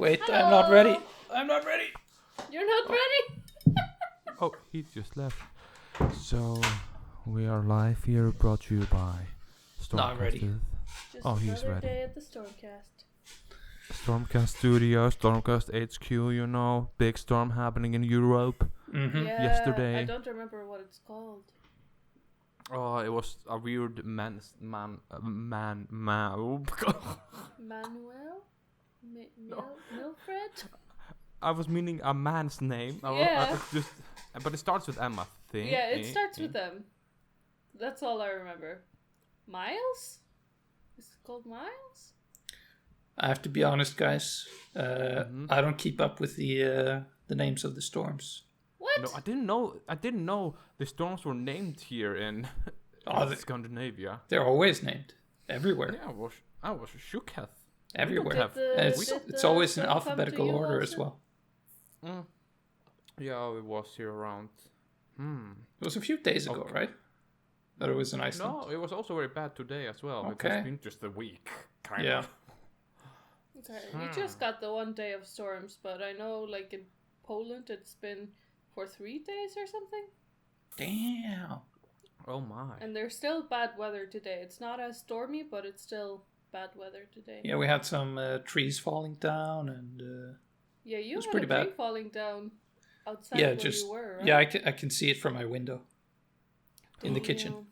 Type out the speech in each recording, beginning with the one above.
Wait, Hello. I'm not ready. I'm not ready. You're not ready? Oh, he just left. So, we are live here, brought to you by No, I'm ready. Stormkastid. Just Oh, he's another ready. day at the Stormcast. Stormcast Studio, Stormcast HQ, you know, big storm happening in Europe. Mm-hmm. Yeah, Yesterday. I don't remember what it's called. Oh, it was a weird man. Manuel? No. Milfred? I was meaning a man's name. Yeah. I was just, but it starts with M, I think. Yeah, it starts with them. That's all I remember. Miles? Is it called Miles? I have to be honest, guys. I don't keep up with the names of the storms. What? No, I didn't know the storms were named here in Scandinavia. They're always named everywhere. Yeah, I was shook. Everywhere. Did It's always in storm come alphabetical to you, order as Olsen? well. Yeah, it was here around. It was a few days ago, right? That it was in Iceland. No, it was also very bad today as well. Okay. It's been just a week, kind Yeah. of. Okay, we just got the 1 day of storms, but I know, like, in Poland it's been for 3 days or something. Damn. Oh my. And there's still bad weather today. It's not as stormy, but it's still bad weather today. Yeah, we had some trees falling down and... Yeah, you was had pretty a tree bad. falling down outside yeah, where just you were, right? yeah, I can see it from my window in the kitchen.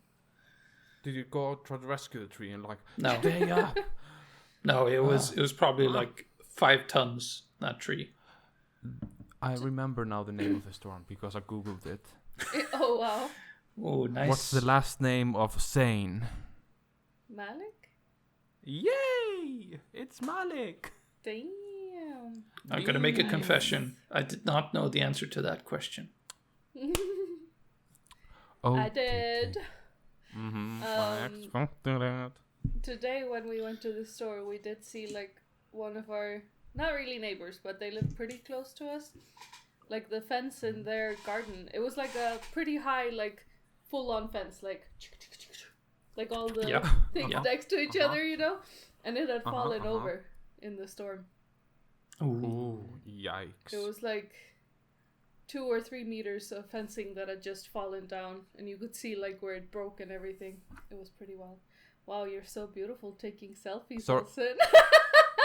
Did you go try to rescue the tree and like No. stay up? No, it was probably like 5 tons, that tree. I remember now the name of the storm because I googled it. Oh, wow. Oh, nice. What's the last name of Zane? Malik? Yay! It's Malik. Damn. I'm gonna make a confession. I did not know the answer to that question. Oh, I did. I expected it. Today when we went to the store, we did see like one of our, not really neighbors, but they live pretty close to us. Like the fence in their garden, it was like a pretty high, like full-on fence, like all the things next to each other, you know? And it had fallen over in the storm. Ooh, yikes. It was like 2 or 3 meters of fencing that had just fallen down, and you could see like where it broke and everything. It was pretty wild. Wow, you're so beautiful taking selfies, Olsen.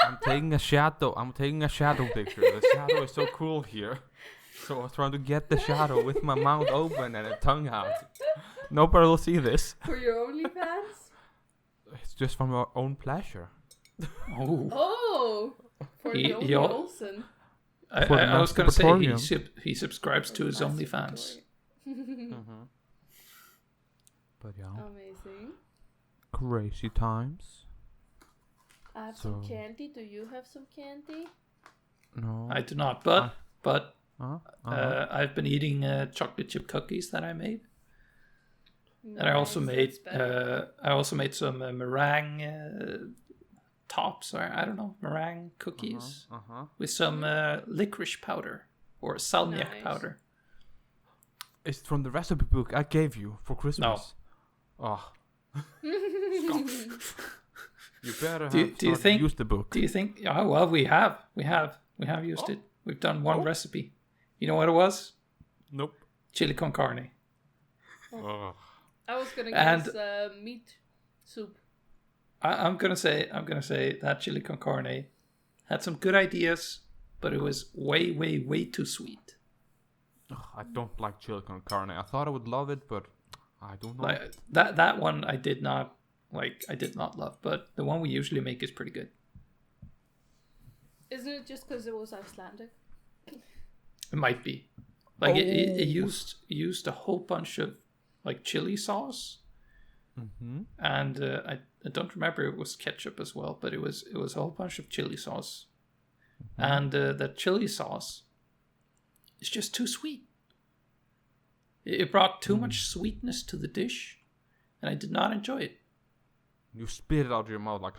I'm taking a shadow picture. The shadow is so cool here. So I was trying to get the shadow with my mouth open and a tongue out. Nobody will see this. For your OnlyFans? It's just from our own pleasure. Oh! For the only Olsen. I was going to say he subscribes to his OnlyFans. But yeah. Amazing. Crazy times. I have some candy. Do you have some candy? No. I do not, but I've been eating chocolate chip cookies that I made. Nice, and I also made some meringue tops, or I don't know, meringue cookies with some licorice powder or salmiak powder. It's from the recipe book I gave you for Christmas. No. Oh. You better use the book. Do you think? Oh well, we have used it. We've done one recipe. You know what it was? Nope. Chili con carne. Oh. I was gonna guess meat soup. I'm gonna say that chili con carne had some good ideas, but it was way too sweet. I don't like chili con carne. I thought I would love it, but I don't know. Like, that one I did not love, but the one we usually make is pretty good. Isn't it just because it was Icelandic? It might be. Like it used a whole bunch of like chili sauce, and I don't remember if it was ketchup as well, but it was a whole bunch of chili sauce, and that chili sauce is just too sweet. It brought too much sweetness to the dish, and I did not enjoy it. You spit it out of your mouth like.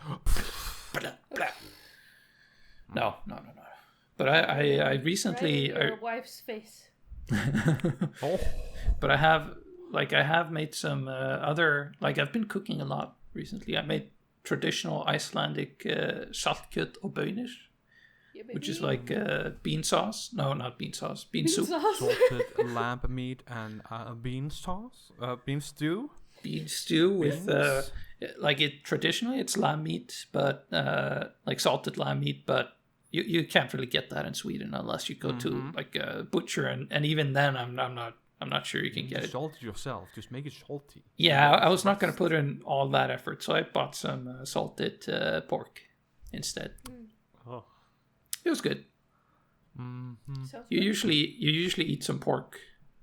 No. But I recently. Right in your wife's face. But I have made some other, like I've been cooking a lot recently. I made traditional Icelandic saltkjöt og bönir. Yeah, which is like bean sauce. No, not bean sauce. Bean soup. sauce. Salted lamb meat and bean sauce. Bean stew. Bean stew with Beans? like it traditionally it's lamb meat, but like salted lamb meat, but you can't really get that in Sweden unless you go to like a butcher, and even then I'm not sure you can get it. Salt it yourself. Just make it salty. Yeah, I was not going to put in all that effort, so I bought some salted pork instead. Oh. It was good. Sounds You good. usually eat some pork,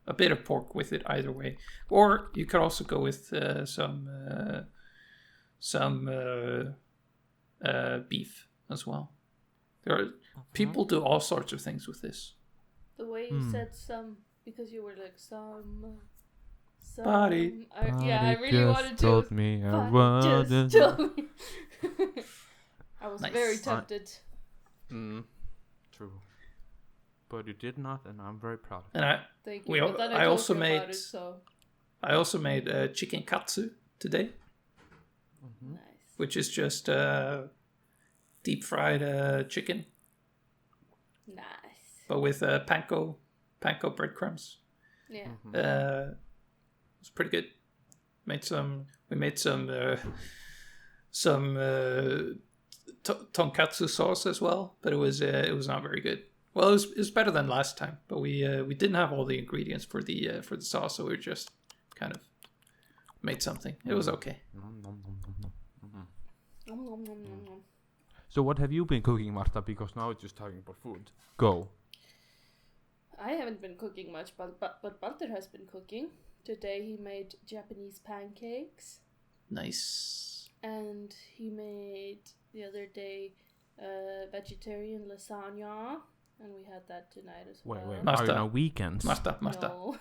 a bit of pork with it either way, or you could also go with some beef as well. There are people do all sorts of things with this. The way you said some, because you were like some Body. I really wanted to. Told me I Body wanted. just told me. I was Nice. very tempted. True. But you did not, and I'm very proud of you. And Thank you. We al- But then I told also you made- about it, so I also made chicken katsu today, nice. which is just deep fried chicken, Nice. but with panko breadcrumbs. Yeah. It's pretty good. We made some tonkatsu sauce as well, but it was not very good. Well, it was better than last time, but we didn't have all the ingredients for the sauce, so we just kind of made something. It was okay. Nom, nom, nom, nom. So what have you been cooking, Marta? Because now it's just talking about food. Go. I haven't been cooking much, but Balter has been cooking. Today he made Japanese pancakes, Nice. and he made the other day vegetarian lasagna, and we had that tonight as well. Wait. Marta. Are you now weekends? Marta, No.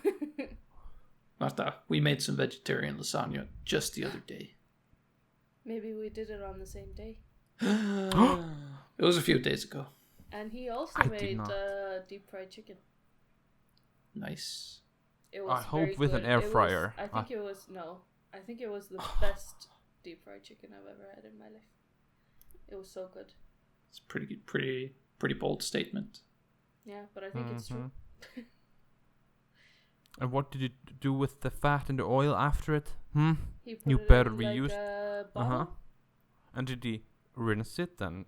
Marta, we made some vegetarian lasagna just the other day. Maybe we did it on the same day. It was a few days ago. And he also I did made not. deep fried chicken. Nice. It was I hope very with an good. air It was- fryer. I think it was the best deep fried chicken I've ever had in my life. It was so good. It's pretty bold statement. Yeah, but I think it's true. And what did you do with the fat and the oil after it? He put You it better in, reuse- like a bottle. And did he rinse it and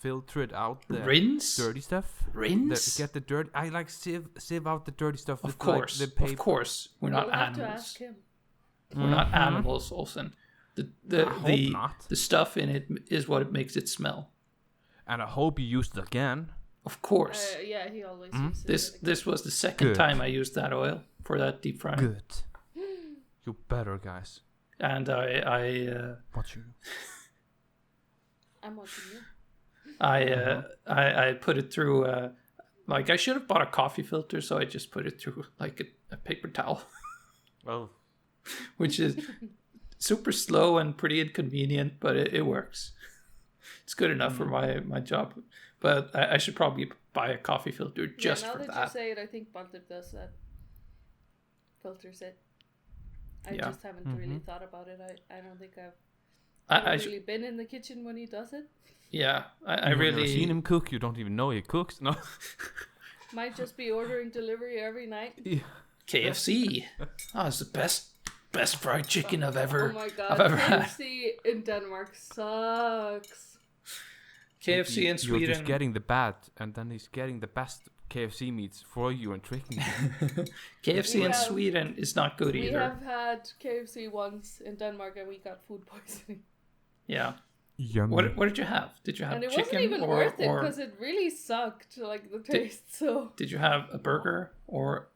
filter it out the Rinse? dirty stuff? Rinse? Get the dirt. I like sieve out the dirty stuff. Of with, course. like, the paper. Of course. We're not You'll have to animals. ask him. We're not animals, Olsen. I hope not. The stuff in it is what makes it smell. And I hope you used it again. Of course. Yeah, he always uses it. This was the second Good. time I used that oil for that deep frying. Good. You better, guys. And I Watching you. I'm watching you. I put it through like I should have bought a coffee filter, so I just put it through like a paper towel, Well, which is super slow and pretty inconvenient, but it works. It's good enough for my job, but I should probably buy a coffee filter just now for that that. you say it, I think Balter does that. Filters it. I Yeah. just haven't really thought about it. I don't think I've I really been in the kitchen when he does it. Yeah, I you've really never seen him cook. You don't even know he cooks. No. Might just be ordering delivery every night. KFC. Oh, it's the best fried chicken I've ever Oh my god, I've ever had. KFC in Denmark sucks. KFC in You're Sweden. just getting the bad, and then he's getting the best KFC meats for you and tricking you. KFC We in have- Sweden is not good We either. have had KFC once in Denmark and we got food poisoning. Yeah. Yummy. What did you have? Did you have And it chicken wasn't even or worth it or because it really sucked, like the taste. So did you have a burger or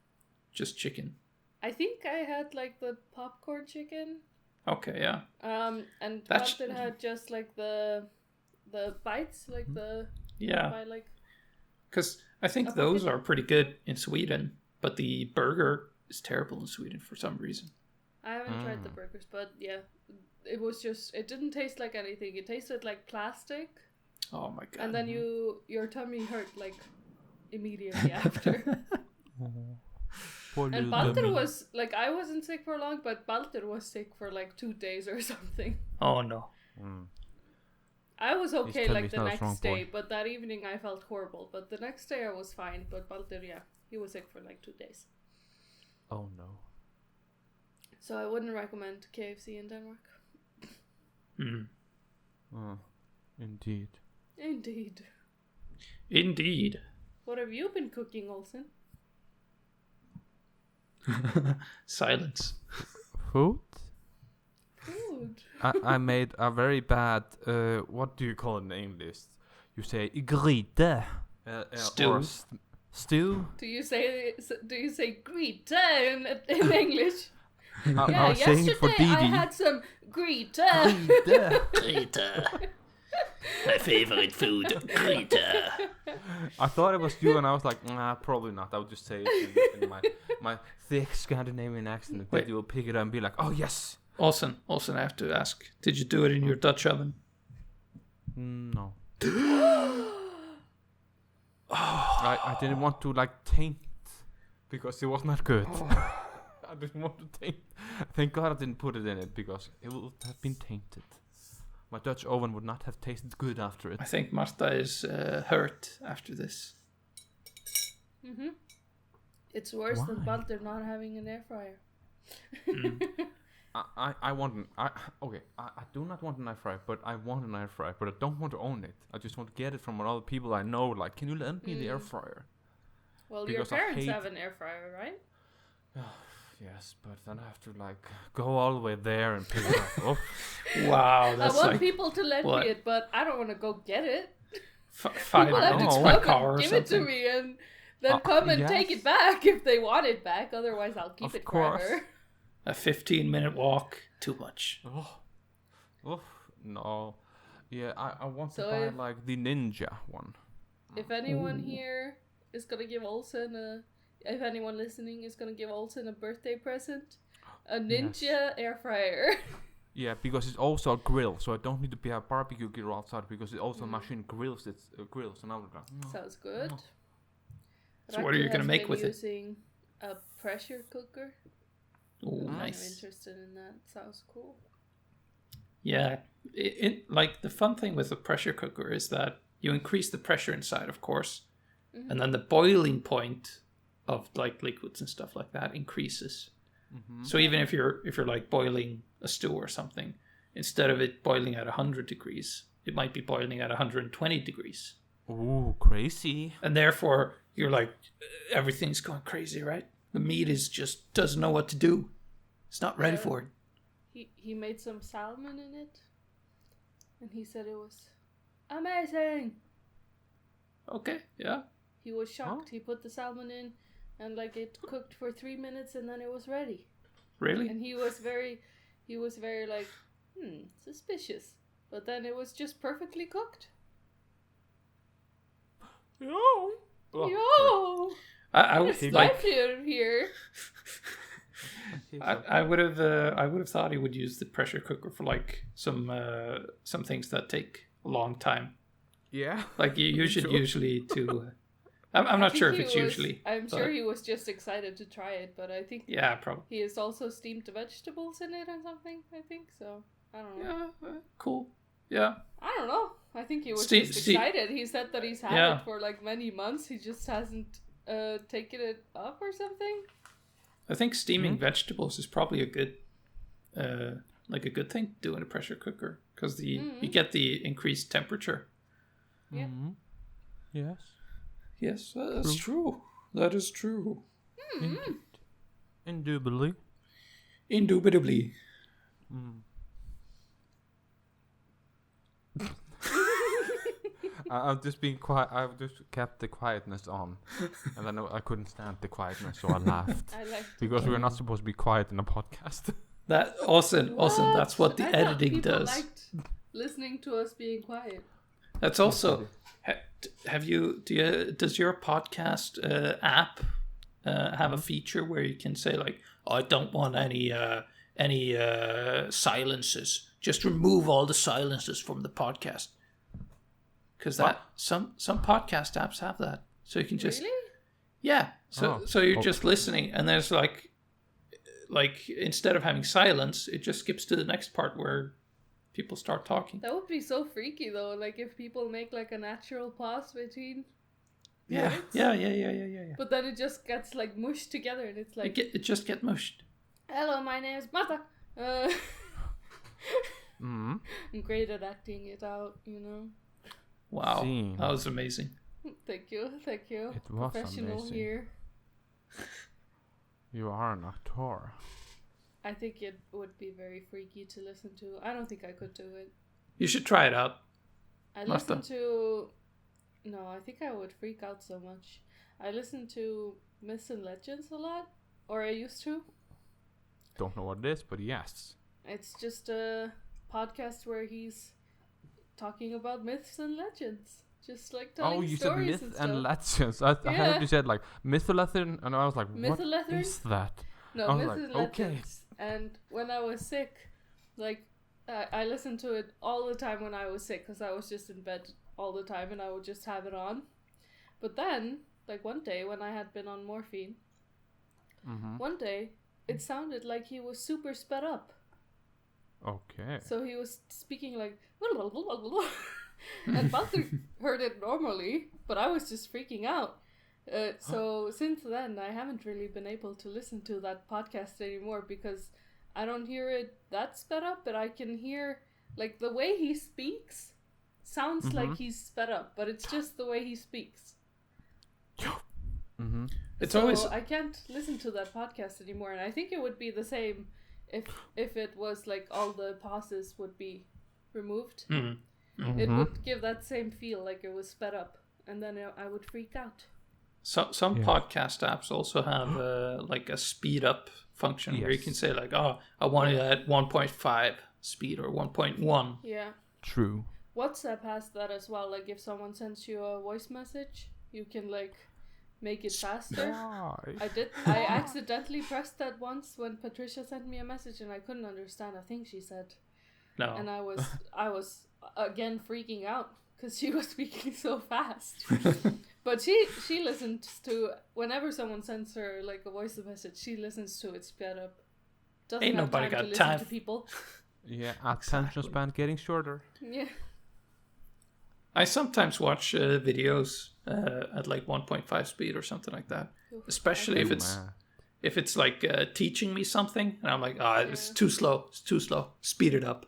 just chicken? I think I had like the popcorn chicken. Okay, yeah. And That's- Balter had just like the bites, like the Yeah. by like Because I think A those bucket? are pretty good in Sweden, but the burger is terrible in Sweden for some reason. I haven't tried the burgers, but yeah, it didn't taste like anything. It tasted like plastic, Oh my god. and then your tummy hurt like immediately after. Poor And little Balter dummy. was like, I wasn't sick for long, but Balter was sick for like 2 days or something. Oh no. I was okay Tell me like he's the not a strong next boy. day, but that evening I felt horrible. But the next day I was fine. But Baldur, yeah, he was sick for like 2 days. Oh no. So I wouldn't recommend KFC in Denmark. Indeed. Indeed. What have you been cooking, Olsen? Silence. Food? Food. I made a very bad, what do you call it in English? You say gryte. Stew. Or stew? Do you say grita in English? I was saying it for yesterday I Didi. had some grita. Greta. My favorite food, Greta. I thought it was you, and I was like, nah, probably not. I would just say it in my thick Scandinavian accent. That you will pick it up and be like, oh yes. Olsen, I have to ask, did you do it in your Dutch oven? No. I didn't want to taint because it was not good. I didn't want to taint. Thank God I didn't put it in it because it would have been tainted. My Dutch oven would not have tasted good after it. I think Martha is hurt after this. Mm-hmm. It's worse Why? than Baldur not having an air fryer. I want an I do not want an air fryer, but I want an air fryer, but I don't want to own it. I just want to get it from other people I know. Like, can you lend me the air fryer? Well, Because your I parents hate- have an air fryer, right? Yes, but then I have to go all the way there and pick it up. Wow, that's I want like people to lend what? me it, but I don't want to go get it. 5 People have to minutes know. by come car or and give it to something. me and then come and take yes. it back if they want it back. Otherwise, I'll keep Of it course. forever. A 15-minute walk, too much. Oh, no. Yeah, I want So to buy the ninja one. If anyone here is gonna give Olsen if anyone listening is gonna give Olsen a birthday present, a ninja air fryer. Yeah, because it's also a grill, so I don't need to be a barbecue grill outside because it also machine grills. It's grills, and I was like, no. Sounds good. So what are you Raki gonna has make been with it? using a pressure cooker. Oh, I'm kind of nice. interested in that. Sounds cool. Yeah, the fun thing with a pressure cooker is that you increase the pressure inside, of course, and then the boiling point of liquids and stuff like that increases. So even if you're boiling a stew or something, instead of it boiling at 100 degrees, it might be boiling at 120 degrees. Ooh, crazy. And therefore, you're everything's going crazy, right? The meat doesn't know what to do. It's not ready for it. He made some salmon in it, and he said it was amazing. Okay, yeah. He was shocked. Oh. He put the salmon in, and it cooked for 3 minutes, and then it was ready. Really? And he was very suspicious. But then it was just perfectly cooked. Yo! Yo! I would It's life here. I would have thought he would use the pressure cooker for some things that take a long time. Yeah. You should Sure. usually to. I'm not sure if it's usually. I'm sure he was just excited to try it, but I think Yeah, probably. he has also steamed vegetables in it or something. I think so. I don't know. Yeah, cool. Yeah. I don't know. I think he was Ste- just Ste- excited. He said that he's had Yeah. it for many months. He just hasn't taken it up or something. I think steaming vegetables is probably a good, a good thing to do in a pressure cooker because you get the increased temperature. Yeah. Yes. Yes, that's true. That is true. Indubitably. Indubitably. I've just been quiet. I've just kept the quietness on, and then I couldn't stand the quietness, so I laughed I like because we're not supposed to be quiet in a podcast. That Olsen. That's what the I thought editing people does. liked listening to us being quiet. That's also. Does your podcast app have a feature where you can say I don't want any silences. Just remove all the silences from the podcast. Because some podcast apps have that, so you can just Really? So you're just listening, and there's instead of having silence, it just skips to the next part where people start talking. That would be so freaky though, like if people make like a natural pause between Yeah. words. Yeah. But then it just gets like mushed together and it's like It just get mushed. hello, my name is Martha. I'm great at acting it out, you know. Wow. Scene. That was amazing. Thank you. It was Professional amazing. here. You are an actor. I think it would be very freaky to listen to. I don't think I could do it. You should try it out. I Martha. listen to... No, I think I would freak out so much. I listen to Myths and Legends a lot. Or I used to. Don't know what it is, but yes. It's just a podcast where he's talking about myths and legends. Just like telling You said stories myth and and stuff. legends. I Yeah. heard you said like mytholethon, and I was like, what Mytholethon? is that? No, I was myths like, and okay. legends. And when I was sick, like, I listened to it all the time when I was sick because I was just in bed all the time and I would just have it on. But then, like one day when I had been on morphine, one day it sounded like he was super sped up. Okay. So he was speaking like, and Baldur heard it normally, but I was just freaking out. So since then, I haven't really been able to listen to that podcast anymore because I don't hear it that sped up, but I can hear, like, the way he speaks sounds like he's sped up, but it's just the way he speaks. It's So always I can't listen to that podcast anymore, and I think it would be the same if it was like all the pauses would be removed. It would give that same feel like it was sped up, and then I would freak out. So, some podcast apps also have like a speed up function where you can say like, oh, I want it at 1.5 speed or 1.1. Yeah. True. WhatsApp has that as well. Like if someone sends you a voice message, you can like make it faster. I accidentally pressed that once when Patricia sent me a message and I couldn't understand a thing she said. No. And I was again freaking out because she was speaking so fast. But she listens to, whenever someone sends her like a voice message, she listens to it sped up. Doesn't Ain't have nobody time to got listen time. to people. Yeah, attention span getting shorter. Yeah. I sometimes watch videos at like 1.5 speed or something like that. Especially if it's like teaching me something, and I'm like, it's too slow. It's too slow. Speed it up.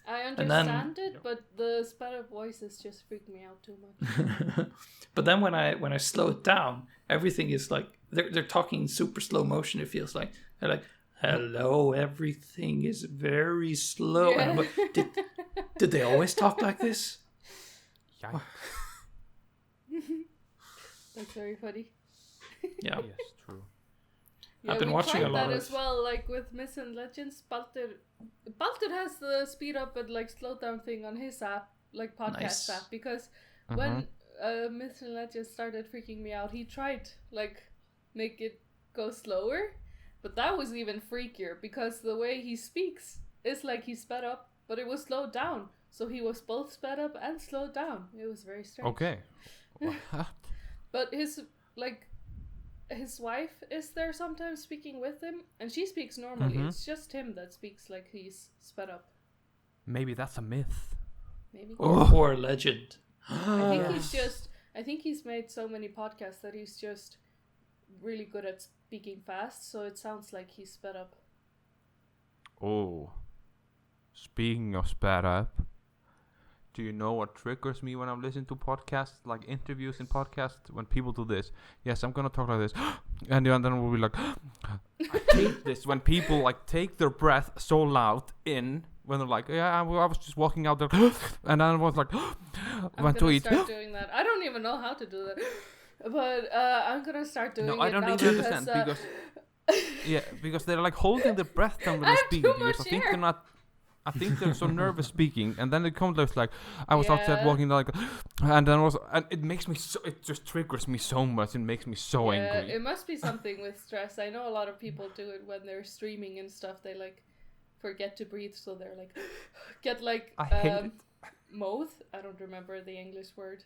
I understand it, but the sped up voices just freak me out too much. But then when I slow it down, everything is like they're talking in super slow motion. It feels like they're like, "Hello, everything is very slow." Yeah. And I'm like, did they always talk like this? Yikes. That's very funny. Yeah. Yes, true. Yeah, I've been we watching a tried lot that of as well, like with Myths and Legends. Baldur has the speed up and like slow down thing on his app, like podcast Nice. app, because when Myths and Legends started freaking me out, he tried like make it go slower, but that was even freakier because the way he speaks is like he sped up, but it was slowed down, so he was both sped up and slowed down. It was very strange. Okay. What? But his wife is there sometimes speaking with him, and she speaks normally. It's just him that speaks like he's sped up. Maybe that's a myth. Maybe. Or a legend. I think he's made so many podcasts that he's just really good at speaking fast, so it sounds like he's sped up. Oh. Speaking of sped up, do you know what triggers me when I'm listening to podcasts, like interviews in podcasts, when people do this? Yes, I'm gonna talk like this, and then we'll be like, I hate this when people like take their breath so loud in when they're like, I was just walking out there, and then I was like, I'm gonna start doing that. I don't even know how to do that, but I'm gonna start doing it. No, I don't now really understand because they're like holding their breath down when they're speaking because I think they're so nervous speaking, and then it comes like I was outside walking like, and it makes me so, it just triggers me so much. It makes me so angry. It must be something with stress. I know a lot of people do it when they're streaming and stuff. They like forget to breathe, so they're like get like I hate it. moth. I don't remember the English word,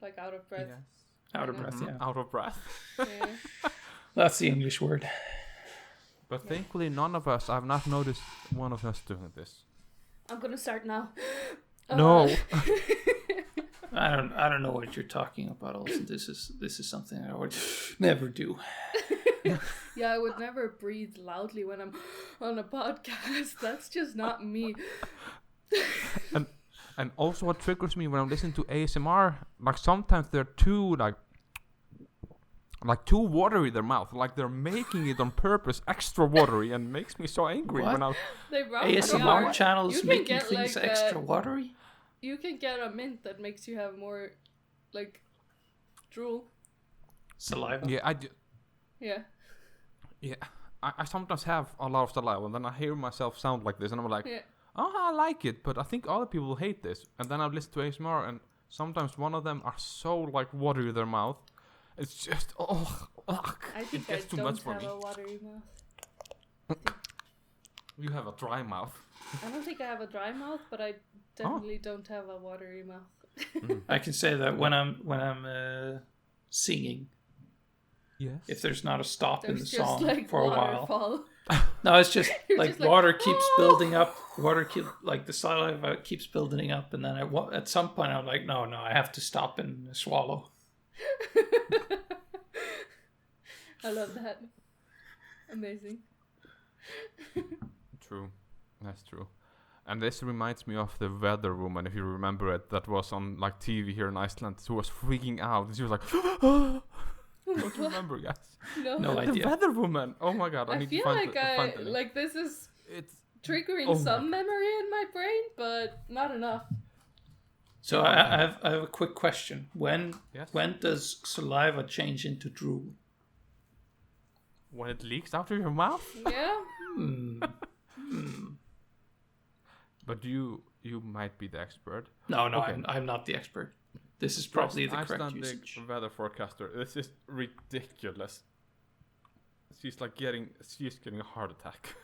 like out of breath. Yes. Out of breath, yeah. Out of breath. Yeah. That's the English word. But thankfully, none of us. I've not noticed one of us doing this. I'm gonna start now. No. I don't know what you're talking about, Olsen. This is something I would never do. Yeah, I would never breathe loudly when I'm on a podcast. That's just not me. And also what triggers me when I'm listening to ASMR, like sometimes they're too too watery their mouth, like they're making it on purpose extra watery, and makes me so angry What? when I. They probably ASMR are. channels You can making get, things like, extra watery. You can get a mint that makes you have more, like, drool. Saliva. Yeah, Yeah. I sometimes have a lot of saliva, and then I hear myself sound like this, and I'm like, Yeah. oh, I like it, but I think other people hate this. And then I listen to ASMR, and sometimes one of them are so like watery with their mouth. It's just I think it gets I too don't much for have me. a watery mouth. You have a dry mouth. I don't think I have a dry mouth, but I definitely don't have a watery mouth. I can say that when I'm singing, Yes. if there's not a stop in the There's just song like for a while. waterfall. No, it's just You're like just like, water keeps "Oh!" building up. Like the saliva keeps building up, and then at some point I'm like, no, I have to stop and swallow. I love that. Amazing. True. That's true. And this reminds me of the weather woman, if you remember it, that was on like TV here in Iceland. She was freaking out, and she was like, don't you remember, guys? No. No The idea. weather woman. Oh my god! I I need feel to find like find the link. like this is It's triggering Oh my some memory in my brain, but not enough. So I have a quick question. Yes? When does saliva change into drool? When it leaks out of your mouth. Yeah. But you might be the expert. No, Okay. I'm not the expert. This is probably the correct Icelandic usage. weather forecaster. This is ridiculous. She's getting a heart attack.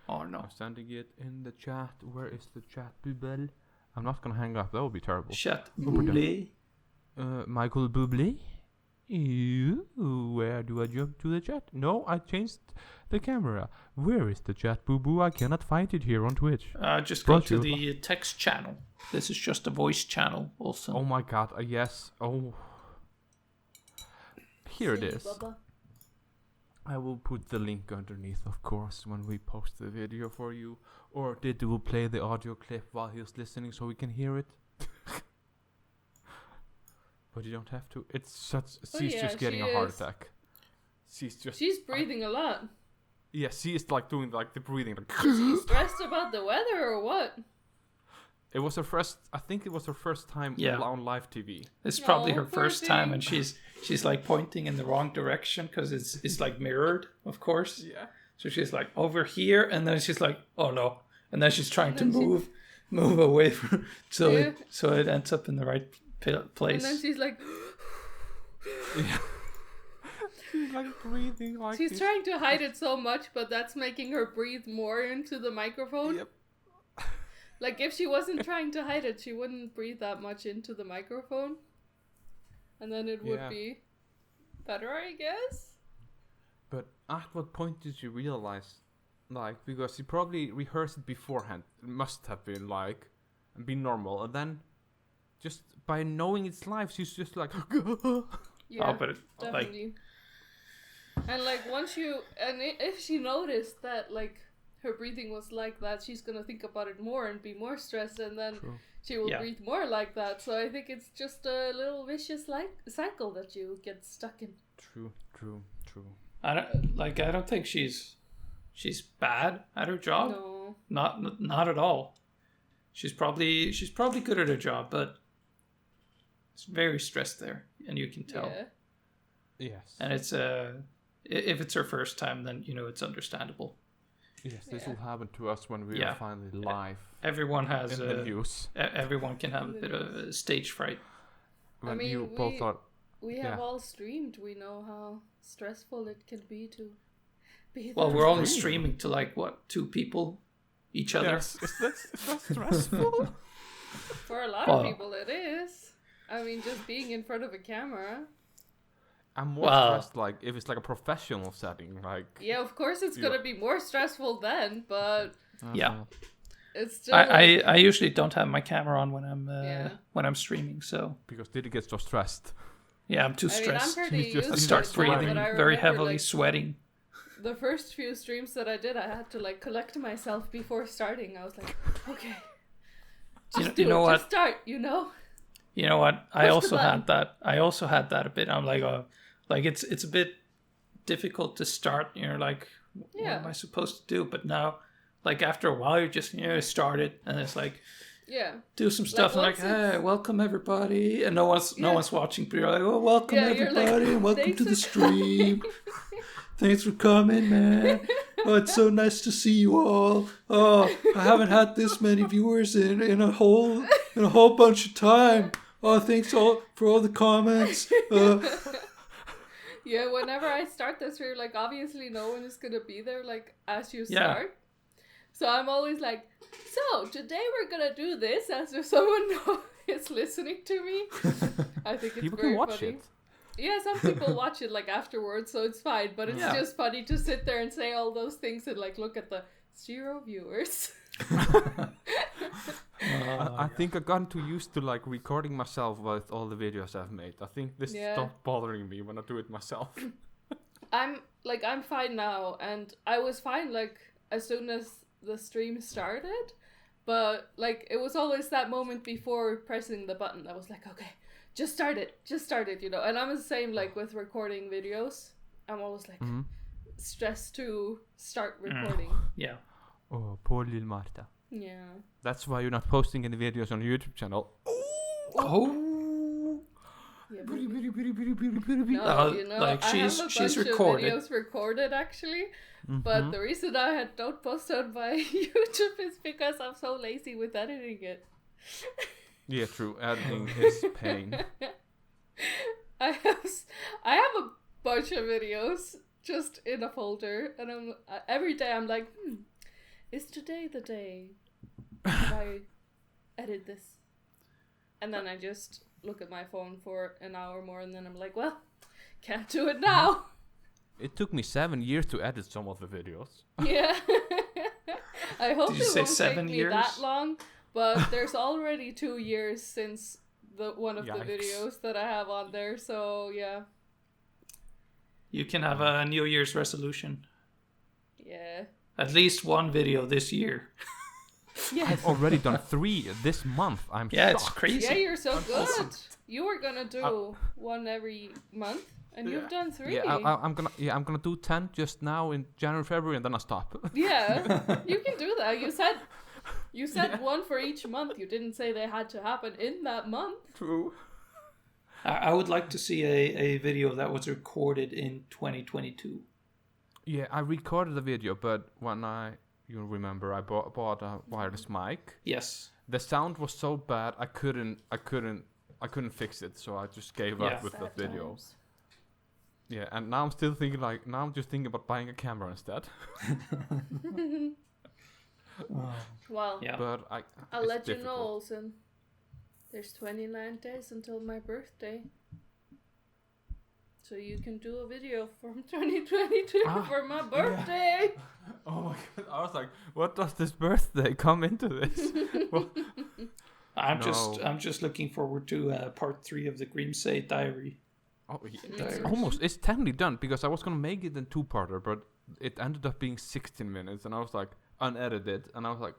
Oh no. I'm sending it in the chat. Where is the chat bubble? I'm not gonna hang up. That would be terrible. Chat boublé. Michael Bublé? Where do I jump to the chat? No, I changed the camera. Where is the chat, boo-boo? I cannot find it here on Twitch. Just go Brought to you- the text channel. This is just a voice channel also. Oh my god, yes. Oh. Here it Silly is. Bubba. I will put the link underneath, of course, when we post the video for you. Or did we play the audio clip while he was listening so we can hear it? But you don't have to. It's such. She's yeah, just getting she a heart is. attack. She's breathing a lot. Yeah, she is like doing like the breathing. Like, Is she stressed about the weather or what? it was her first. I think it was her first time Yeah. on live TV. It's probably Oh, her poor first time, thing. and she's like pointing in the wrong direction because it's like mirrored, of course. Yeah. So she's like over here, and then she's like, oh no, and then she's trying to And then move away from, Yeah. so it ends up in the right place. And then she's like, She's like breathing like. she's this. trying to hide it so much, but that's making her breathe more into the microphone. Yep. Like if she wasn't trying to hide it, she wouldn't breathe that much into the microphone. And then it would Yeah. be better, I guess. But at what point did you realize, like, because she probably rehearsed it beforehand. It must have been like, and be normal, and then just by knowing it's live, she's just like. Yeah, Oh, but it, like, definitely. And like once if she noticed that like her breathing was like that, she's gonna think about it more and be more stressed, and then True. she will Yeah. breathe more like that. So I think it's just a little vicious cycle that you get stuck in. True. I don't think she's bad at her job. No. Not at all. She's probably good at her job, but it's very stressed there, and you can tell. Yeah. Yes. And it's if it's her first time, then it's understandable. Yes, this Yeah. will happen to us when we Yeah. are finally live Everyone has in the news. everyone can have a bit of stage fright. When mean, you both are. We have Yeah. all streamed. We know how stressful it can be to be Well, there. we're only streaming to like what, 2 people, each other. Yes, is that stressful? For a lot Well- of people, it is. I mean, just being in front of a camera. I'm more Well- stressed like if it's like a professional setting, like. Yeah, of course it's Yeah. gonna be more stressful then, but Yeah. It's still I usually don't have my camera on when I'm streaming, so Because Diddy gets so stressed. yeah, I'm too I mean, I'm stressed. pretty He's just- used I to start it now, breathing but I very remember, heavily, like, sweating. the first few streams that I did, I had to like collect myself before starting. I was like, okay, just You know what? just start, you know. You know what? I Push the also button. had that. I also had that a bit. I'm like, oh, like it's a bit difficult to start. You're like, what Yeah. am I supposed to do? But now, like after a while, you just start it, and it's like Yeah, do some stuff, and like, once it's- hey, welcome everybody, and no Yeah. one's watching, but you're like, oh, welcome Yeah, you're like, everybody, and welcome to the "Thanks for stream. Thanks for coming, man. Oh, it's so nice to see you all. Oh, I haven't had this many viewers in a whole bunch of time. Oh, thanks all for all the comments. yeah. Whenever I start this, we're like, obviously, no one is gonna be there like as you Yeah. start. So I'm always like, so today we're gonna do this, as if someone is listening to me. I think it's People very can watch funny. it. Yeah, some people watch it like afterwards, so it's fine. But it's Yeah. just funny to sit there and say all those things and like look at the 0 viewers. I think I got too used to like recording myself with all the videos I've made. I think this Yeah. stopped bothering me when I do it myself. I'm fine now, and I was fine like as soon as the stream started, but like it was always that moment before pressing the button that was like, okay, just start it, you know. And I'm the same like with recording videos. I'm always like stressed to start recording. Yeah. Oh, poor little Marta. Yeah. That's why you're not posting any videos on your YouTube channel. Oh. Yeah, Pretty, but- pretty, pretty, pretty, pretty, pretty. No, you know, like, I she's- have a she's bunch recorded. of videos recorded actually, but the reason I don't post on my YouTube is because I'm so lazy with editing it. Yeah, true. Editing is pain. I have a bunch of videos just in a folder, and I'm every day I'm like, is today the day that I edit this? And then I just look at my phone for an hour more, and then I'm like, well, can't do it now. It took me 7 years to edit some of the videos. Yeah. I hope Did you it say won't 7 take years? me that long, but there's already 2 years since one of the Yikes. videos that I have on there, so yeah. You can have a New Year's resolution. Yeah. At least one video this year. Yes. I've already done 3 this month. I'm Yeah, it's shocked. crazy. Yeah, you're so good. awesome. You were gonna do one every month, and you've done 3. Yeah, I'm gonna do 10 just now in January, February, and then I stop. Yeah, you can do that. You said one for each month. You didn't say they had to happen in that month. True. I would like to see a video that was recorded in 2022. Yeah, I recorded the video, but when you remember, I bought a wireless mic. Yes. The sound was so bad, I couldn't fix it, so I just gave Yeah. up with Sad that video. times. Yeah, and now I'm still thinking I'm just thinking about buying a camera instead. Well, Yeah. But I'll it's let you know, difficult. Olsen. There's 29 days until my birthday. So you can do a video from 2022 for my birthday. Oh my god! I was like, what does this birthday come into this? I'm just looking forward to part 3 of the Grimsay Diary. Oh, yeah, Diaries. it's technically done because I was gonna make it in 2-parter, but it ended up being 16 minutes, and I was like unedited, and I was like,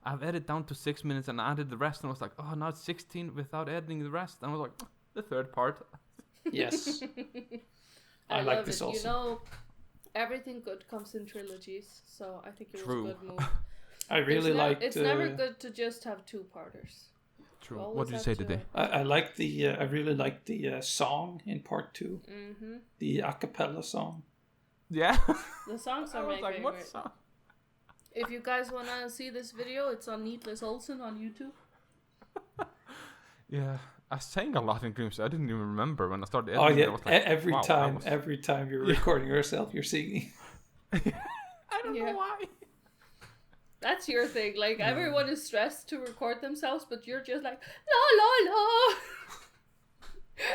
I've edited down to 6 minutes and added the rest, and I was like, oh, now it's 16 without editing the rest, and I was like, the 3rd part. Yes. I love like this it. also. You know, everything good comes in trilogies, so I think it True. was a good move. I really like. It's never good to just have 2-parters. True. Always What did you have say to- today? I like the. I really like the song in part 2, Mm-hmm. the a cappella song. Yeah. The songs I are was my like, what favorite. song? If you guys want to see this video, it's on Needless Olsen on YouTube. Yeah, I sang a lot in Grimsay. I didn't even remember when I started Oh editing. yeah, I was like, every wow, I time, was- every time you're recording yourself, you're singing. I don't Yeah. know why. That's your thing. Like, everyone is stressed to record themselves, but you're just like, la la la.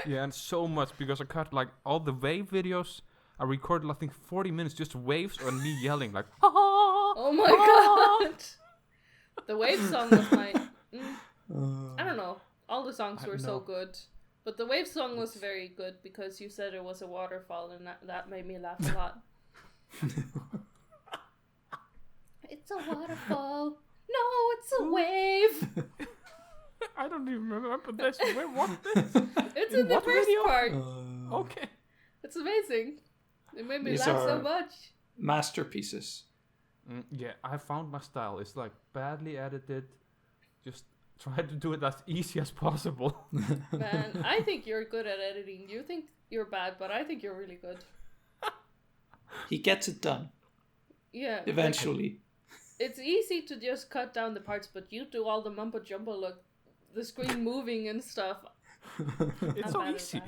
Yeah, and so much because I cut like all the wave videos. I recorded I think 40 minutes just waves and me yelling like, Oh my god. The Wave song was my... I don't know. All the songs were so good. But the Wave song was very good because you said it was a waterfall and that made me laugh a lot. It's a waterfall. No, it's a wave. I don't even remember this. Where was this? It's in the first part. Okay. It's amazing. It made me These laugh so are much. Masterpieces. Yeah, I found my style. It's like badly edited. Just try to do it as easy as possible. Man, I think you're good at editing. You think you're bad, but I think you're really good. He gets it done. Yeah. Eventually. It's easy to just cut down the parts, but you do all the mumbo jumbo, look, the screen moving and stuff. It's so easy.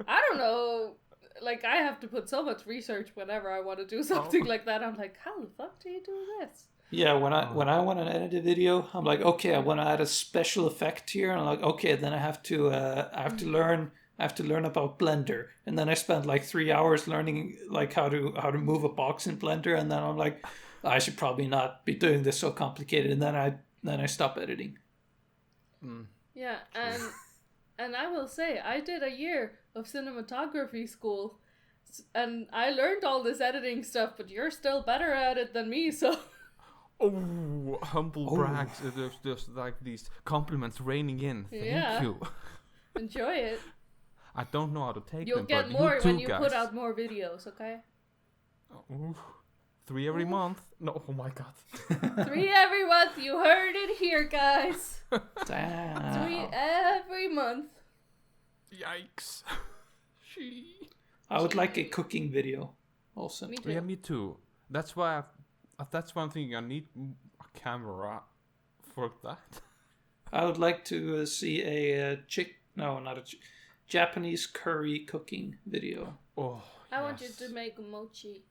I don't know. Like, I have to put so much research whenever I want to do something like that. I'm like, how the fuck do you do this? Yeah, when I want to edit a video, I'm like, okay, I want to add a special effect here, and I'm like, okay, then I have to learn about Blender, and then I spend like 3 hours learning like how to move a box in Blender, and then I'm like, I should probably not be doing this so complicated, and then I stop editing. Yeah, and I will say, I did a year of cinematography school, and I learned all this editing stuff, but you're still better at it than me, so... Oh, humble brags. There's just like these compliments raining in. Thank you. Enjoy it. I don't know how to take You'll them, get but more you too, when you guys. put out more videos, okay? 3 every month? No, oh my god. 3 every month. You heard it here, guys. Damn. 3 every month. Yikes. I would like a cooking video also. Me too. Yeah, me too. That's why that's one thing I need a camera for that. I would like to see a Japanese curry cooking video. Oh, I want you to make mochi.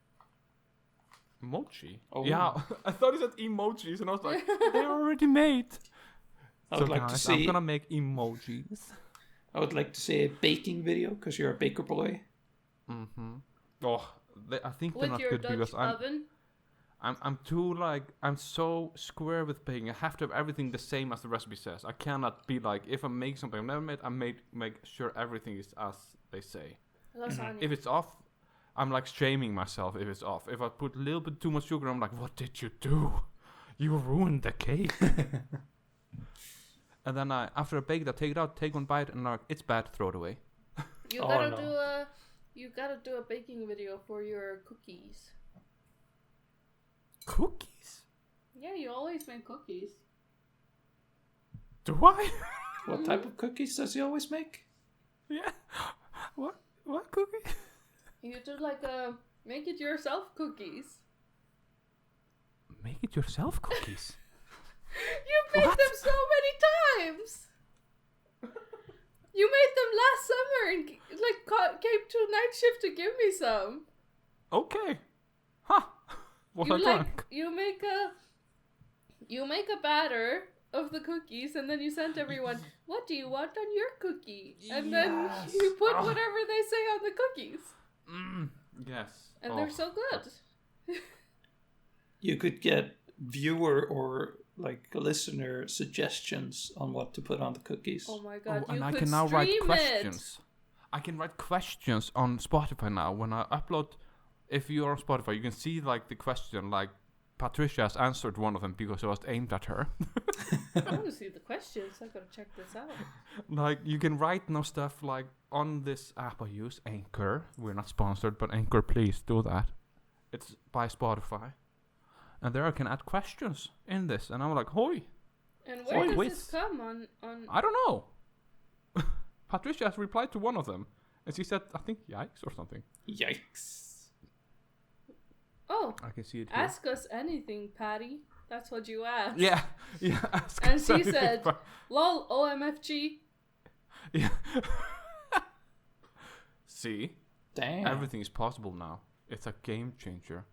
Mochi? Oh. Yeah, I thought he said emojis, and I was like, they're already made. I would like to see. I'm gonna make emojis. I would like to see a baking video because you're a baker boy. Oh, I think they're With not your good Dutch because oven. I'm too I'm so square with baking. I have to have everything the same as the recipe says. I cannot be like, if I make something I've never made, I make sure everything is as they say. Lasagna. If it's off, I'm like shaming myself if it's off. If I put a little bit too much sugar, I'm like, what did you do? You ruined the cake. And then after I bake it, I take it out, take one bite, and I'm like, it's bad, throw it away. You gotta do a baking video for your cookies. Cookies? Yeah, you always make cookies. Do I? What type of cookies does he always make? Yeah. What cookie? You do like make it yourself cookies. Make it yourself cookies? You made them so many times. You made them last summer and came to night shift to give me some. Okay. Huh. What I drank? You make a batter of the cookies and then you send everyone, what do you want on your cookie? And then you put whatever they say on the cookies. Yes. And they're so good. You could get viewer or like listener suggestions on what to put on the cookies. Oh my god, and you I could can now write stream questions. I can write questions on Spotify now. When I upload, if you're on Spotify, you can see like the question, like Patricia has answered one of them because it was aimed at her. I want to see the questions. I gotta check this out. Like you can write no stuff like on this app I use, Anchor. We're not sponsored, but Anchor, please do that. It's by Spotify. And there I can add questions in this. And I'm like, hoi. And where does this come on? I don't know. Patricia has replied to one of them. And she said, I think, yikes or something. Yikes. Oh. I can see it here. Ask us anything, Patty. That's what you asked. Yeah. Ask and us she anything, said, lol, OMFG. Yeah. See? Damn. Everything is possible now. It's a game changer.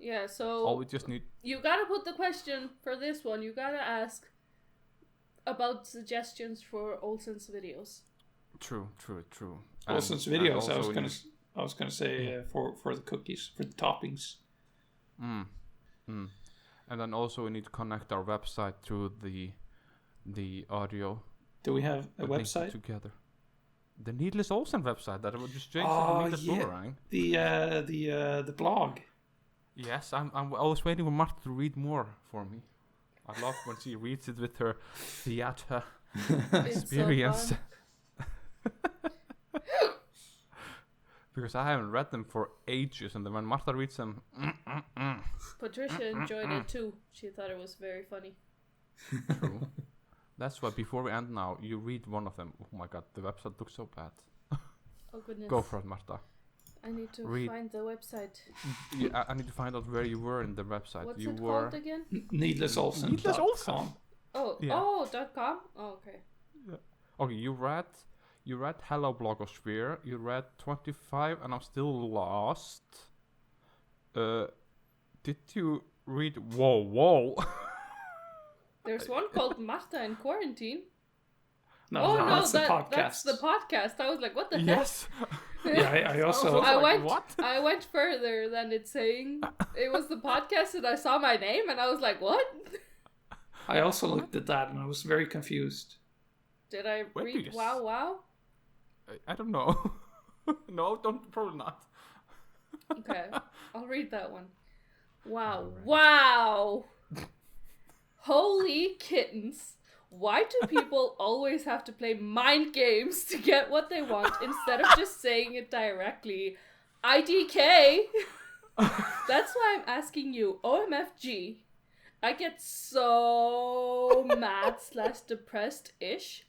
Yeah, so all we just need. You gotta put the question for this one. You gotta ask about suggestions for Olsen's videos. True. Olsen's videos. I was gonna say for the cookies, for the toppings. And then also we need to connect our website to the audio. Do we have a website? Together. The Needless Olsen website that I would just change to Needless Boomerang. The blog. Yes, I'm always waiting for Martha to read more for me. I love when she reads it with her theater experience. So Because I haven't read them for ages, and then when Martha reads them, Patricia enjoyed it too. She thought it was very funny. True. That's why before we end now, you read one of them. Oh my god, the website looks so bad. Oh goodness. Go for it, Martha. I need to find the website. Yeah, I need to find out where you were in the website. What's you it were called again? Needlessolsen.com. Needlessolsen. Oh, Yeah. .com? Oh, okay. Yeah. Okay, you read Hello Blogosphere, you read 25, and I'm still lost. Did you read Whoa? There's one called Martha in Quarantine. No, that's the podcast. That's the podcast. I was like, what the heck? Yes. Yeah, I also... I went further than it's saying. It was the podcast and I saw my name and I was like, what? I also looked at that and I was very confused. Did I read Wow? I don't know. No, probably not. Okay, I'll read that one. Wow. Right. Wow! Holy kittens. Why do people always have to play mind games to get what they want instead of just saying it directly? IDK! That's why I'm asking you, OMFG. I get so mad / depressed-ish.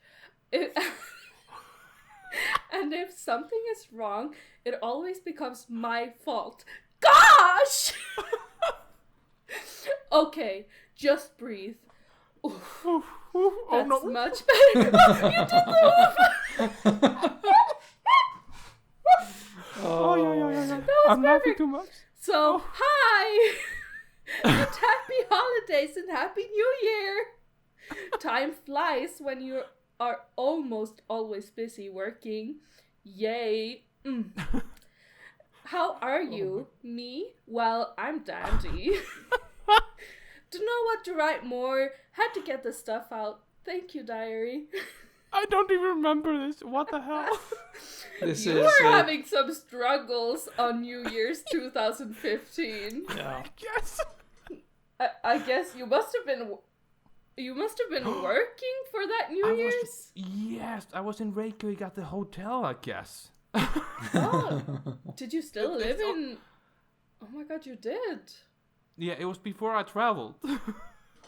And if something is wrong, it always becomes my fault. Gosh! Okay, just breathe. Oof. That's no. much better. You did the Oh, yeah. That was I'm laughing perfect. too much. So, hi! And happy holidays and happy new year! Time flies when you are almost always busy working. Yay! How are you? Me? Well, I'm dandy. Don't know what to write more. Had to get the stuff out. Thank you, diary. I don't even remember this. What the hell? You were having some struggles on New Year's 2015. Yeah. Yes. I guess you must have been working for that New Year's? Yes, I was in Reykjavik at the hotel, I guess. Oh, did you still live in... Oh my god, you did. Yeah, it was before I traveled.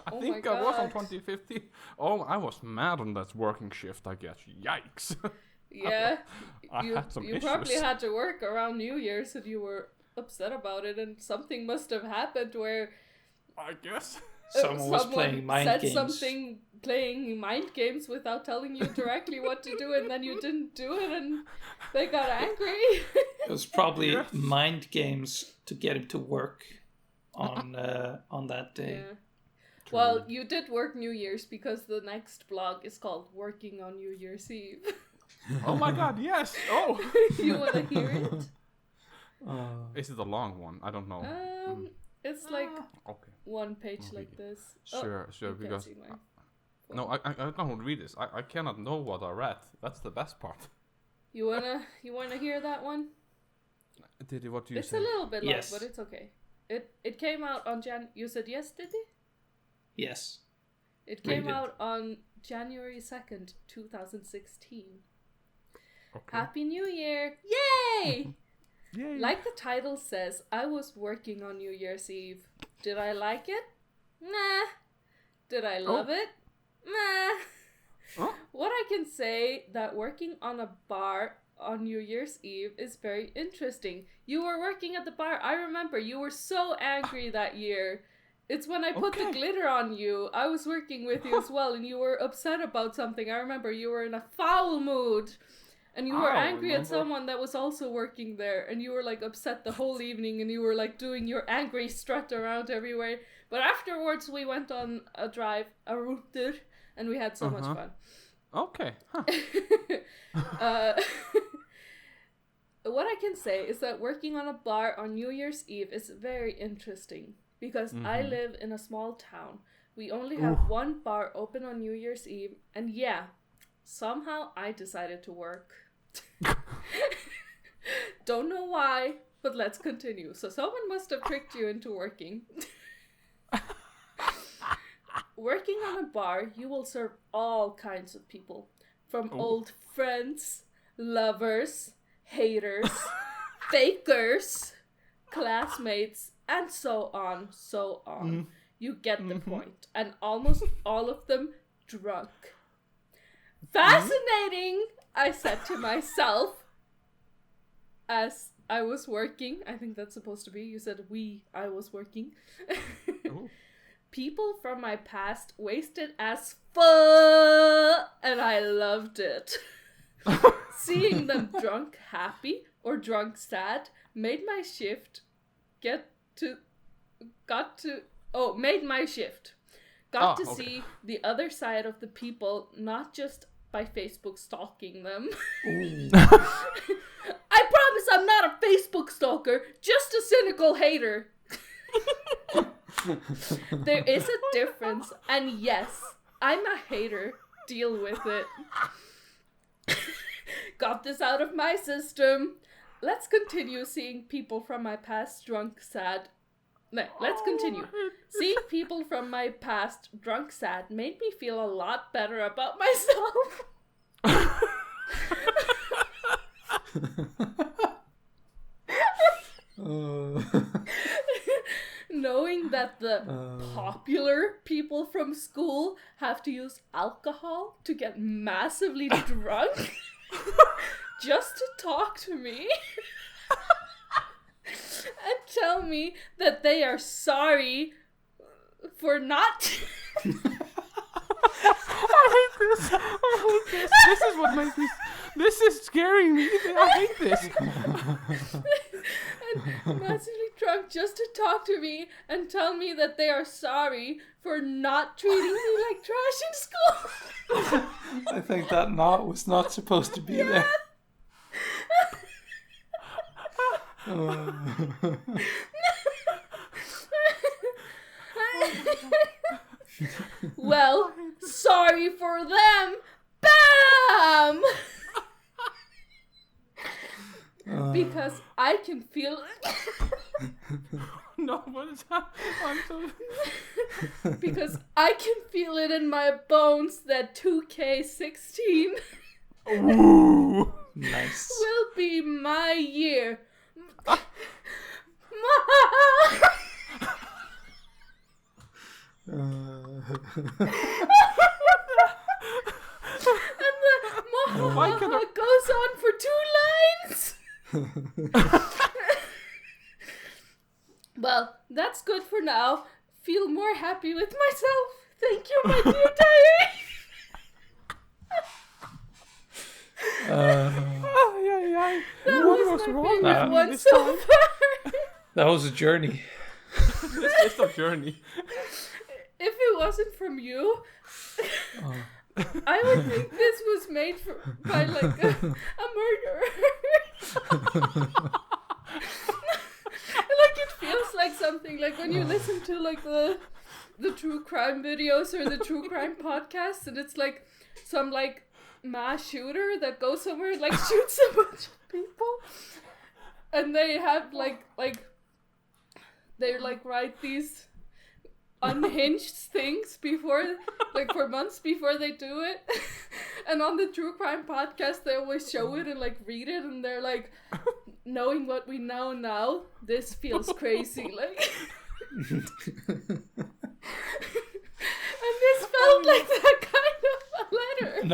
I think I was on 2015. Oh, I was mad on that working shift, I guess. Yikes. Yeah. I had some issues. You probably had to work around New Year's and you were upset about it, and something must have happened where... I guess. Someone was playing mind said games. Something playing mind games without telling you directly what to do, and then you didn't do it, and they got angry. It was probably mind games to get him to work on that day. Yeah. Well, you did work New Year's because the next blog is called Working on New Year's Eve. Oh my god, yes! Oh! You want to hear it? Is it a long one? I don't know. It's like okay. one page like this. Sure, you because... can't see my phone. No, I don't read this. I cannot know what I read. That's the best part. You wanna hear that one? What do you It's say? a little bit long, Yes. but it's okay. It came out on You said yes, did it? Yes. It came Read it. out on January 2nd, 2016. Okay. Happy New Year! Yay! Yay! Like the title says, I was working on New Year's Eve. Did I like it? Nah. Did I love it? Nah. Oh. What I can say that working on a bar on New Year's Eve is very interesting. You were working at the bar. I remember you were so angry that year. It's when I put the glitter on you. I was working with you as well, and you were upset about something. I remember you were in a foul mood. And you were angry at someone that was also working there, and you were like upset the whole evening, and you were like doing your angry strut around everywhere. But afterwards we went on a drive, a route, and we had so much fun. Okay. Huh. What I can say is that working on a bar on New Year's Eve is very interesting. because I live in a small town. We only have one bar open on New Year's Eve, and yeah, somehow I decided to work. Don't know why, but let's continue. So someone must have tricked you into working. Working on a bar, you will serve all kinds of people. From old friends, lovers, haters, fakers, classmates, and so on, so on. You get the point. And almost all of them drunk. Fascinating, I said to myself as I was working. I think that's supposed to be. You said I was working. People from my past wasted as fuck, and I loved it. Seeing them drunk happy or drunk sad made my shift made my shift. Got to see the other side of the people, not just by Facebook stalking them. I promise I'm not a Facebook stalker, just a cynical hater. There is a difference, and yes, I'm a hater. Deal with it. Got this out of my system. Let's continue seeing people from my past drunk sad. No, let's continue. Seeing people from my past drunk sad made me feel a lot better about myself. Knowing that the popular people from school have to use alcohol to get massively drunk just to talk to me and tell me that they are sorry for not... I hate this. This is what makes me... This is scaring me. I hate this. And massively drunk just to talk to me and tell me that they are sorry for not treating me like trash in school. I think that knot was not supposed to be there. Well, sorry for them. Bam! Because I can feel it. No, what is that? I'm so... Because I can feel it in my bones that 2K16 Ooh. Nice. will be my year. And the goes on for 2 lines. Well, that's good for now. Feel more happy with myself. Thank you, my dear diary. That was my favorite one so far. That was a journey. It's a journey. If it wasn't from you, I would think this was made by like a murderer. Like it feels like something like when you listen to like the true crime videos or the true crime podcasts, and it's like some like mass shooter that goes somewhere and like shoots a bunch of people, and they have like they like write these unhinged things before, like for months before they do it. And on the true crime podcast they always show it and like read it, and they're like, knowing what we know now, this feels crazy, like. And this felt like that kind of a letter.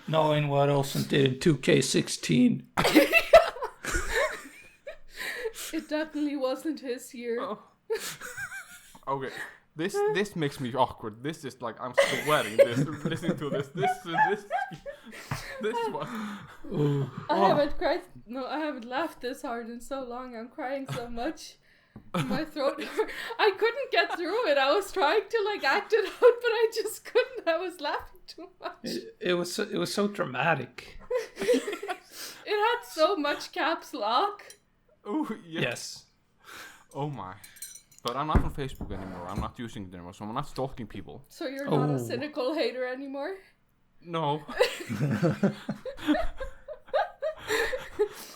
Knowing what Olsen did in 2K16. It definitely wasn't his year. Oh. Okay. This makes me awkward. This is like I'm sweating. Listening to this one. I haven't cried. No, I haven't laughed this hard in so long. I'm crying so much. My throat. I couldn't get through it. I was trying to like act it out, but I just couldn't. I was laughing too much. It was so dramatic. It had so much caps lock. Oh Yes. Oh my. But I'm not on Facebook anymore. I'm not using it anymore, so I'm not stalking people. So you're not a cynical hater anymore? No.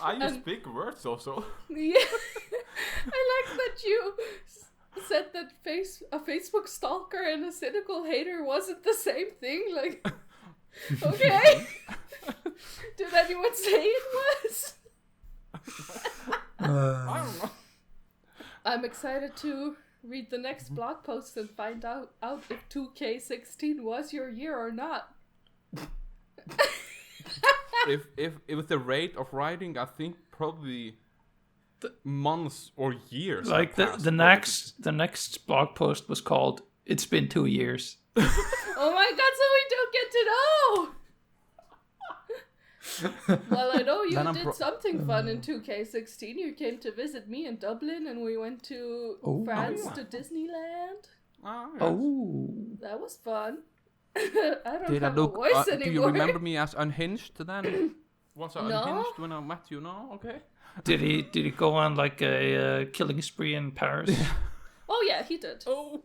I use big words also. Yeah. I like that you said that a Facebook stalker and a cynical hater wasn't the same thing. Like, okay. Did anyone say it was? I don't know. I'm excited to read the next blog post and find out if 2K16 was your year or not. if with the rate of writing, I think probably months or years. Like the next blog post was called "It's been 2 years." Oh my god! So we don't get to know. Well, I know you did something fun in 2K16. You came to visit me in Dublin, and we went to France to Disneyland. Oh, that was fun. I don't did have I look, a voice anymore. Do you remember me as unhinged then? Was I No. unhinged when I met you? No, okay. Did he go on like a killing spree in Paris? Oh yeah, he did. Oh.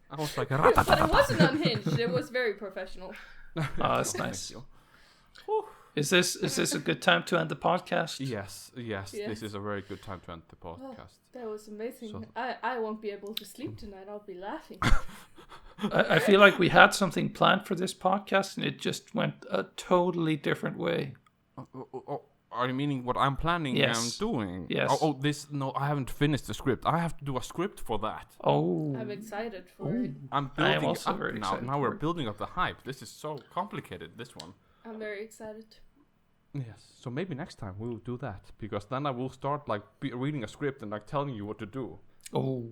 I was like, but it wasn't unhinged. It was very professional. Oh, that's nice. Is this a good time to end the podcast? Yes. This is a very good time to end the podcast. Oh, that was amazing. So. I won't be able to sleep tonight. I'll be laughing. I feel like we had something planned for this podcast and it just went a totally different way. Are you meaning what I'm planning and doing? Yes. No, I haven't finished the script. I have to do a script for that. Oh. I'm excited for it. I'm building also up very now. excited Now we're building up the hype. This is so complicated, this one. I'm very excited. Yes, so maybe next time we'll do that. Because then I will start like reading a script and like telling you what to do. Oh.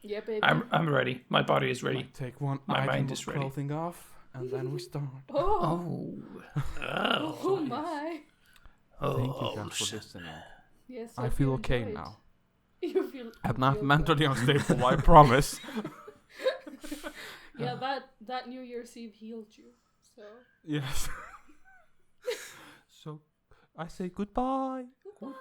Yeah, baby. I'm ready. My body is ready. Take one My item mind of is ready. clothing off and then we start. Oh Nice. My. Thank you guys for listening. Yes, I feel okay now. You feel. I'm not mentally unstable, I promise. Yeah, that New Year's Eve healed you. So. Yes. So I say goodbye. Goodbye.